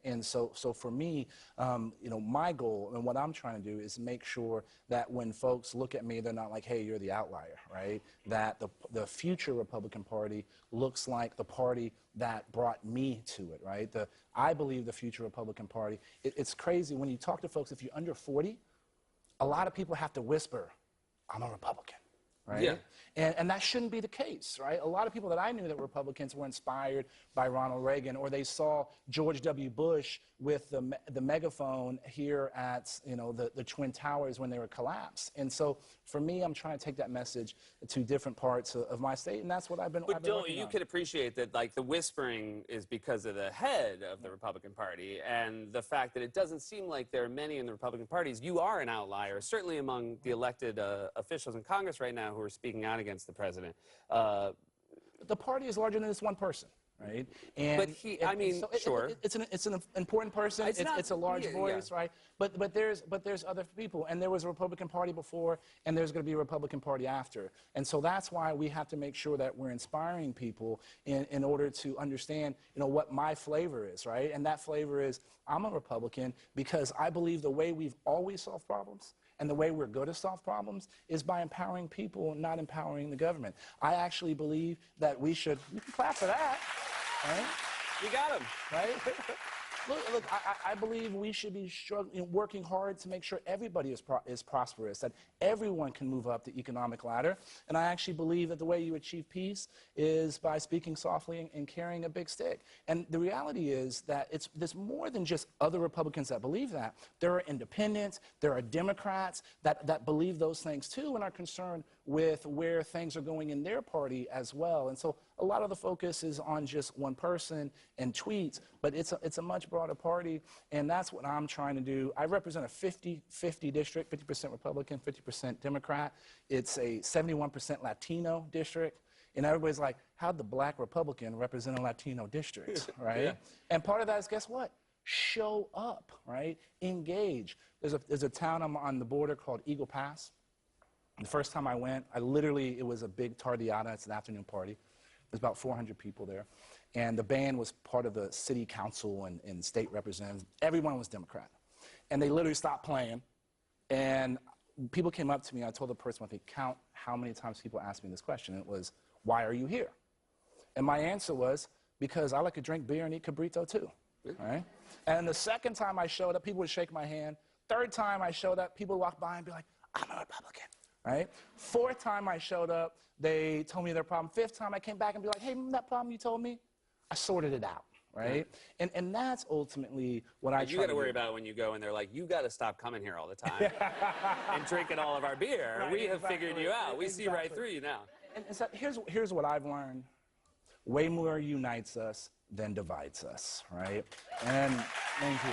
And so for me, you know, my goal and what I'm trying to do is make sure that when folks look at me, they're not like, hey, you're the outlier, right? That the future Republican Party looks like the party that brought me to it, right? I believe the future Republican Party, it's crazy when you talk to folks, if you're under 40, a lot of people have to whisper, I'm a Republican. Right? Yeah. And that shouldn't be the case, right? A lot of people that I knew that were Republicans were inspired by Ronald Reagan, or they saw George W. Bush with the megaphone here at, you know, the Twin Towers when they were collapsed. And so for me, I'm trying to take that message to different parts of my state, and that's what I've been But don't working you on. can appreciate that, like, the whispering is because of the head of the Republican Party, and the fact that it doesn't seem like there are many in the Republican parties. You are an outlier, certainly among the elected officials in Congress right now who are speaking out against the president. The party is larger than this one person. Right, but I mean, so sure, it's an important person. It's a large voice, right? But there's other people, and there was a Republican Party before, and there's going to be a Republican Party after, and so that's why we have to make sure that we're inspiring people in order to understand, you know, what my flavor is, right? And that flavor is I'm a Republican because I believe the way we've always solved problems and the way we're going to solve problems is by empowering people, not empowering the government. I actually believe that we can clap for that. Right? You got him. Right? Look, I believe we should be working hard to make sure everybody is prosperous, that everyone can move up the economic ladder. And I actually believe that the way you achieve peace is by speaking softly and carrying a big stick. And the reality is that there's more than just other Republicans that believe that. There are independents, there are Democrats that believe those things too and are concerned with where things are going in their party as well. And so a lot of the focus is on just one person and tweets, but it's a much broader party, and that's what I'm trying to do. I represent a 50-50 district, 50% Republican, 50% Democrat. It's a 71% Latino district, and everybody's like, how'd the black Republican represent a Latino district, right? Yeah. And part of that is, guess what? Show up, right? Engage. There's a town I'm on the border called Eagle Pass. The first time I went, it was a big tardeada. It's an afternoon party. There's about 400 people there. And the band was part of the city council and state representatives. Everyone was Democrat. And they literally stopped playing. And people came up to me. I told the person, I think, count how many times people asked me this question. It was, why are you here? And my answer was, because I like to drink beer and eat cabrito too. Right? And the second time I showed up, people would shake my hand. Third time I showed up, people would walk by and be like, I'm a Republican. Right? Fourth time I showed up, they told me their problem. Fifth time I came back and be like, hey, remember that problem you told me? I sorted it out, right? Yeah. And that's ultimately what I try to do. You got to worry about when you go and they're like, you got to stop coming here all the time and drinking all of our beer. Right, we have figured you out. We see right through you now. And so here's what I've learned. Way more unites us than divides us, right? And thank you.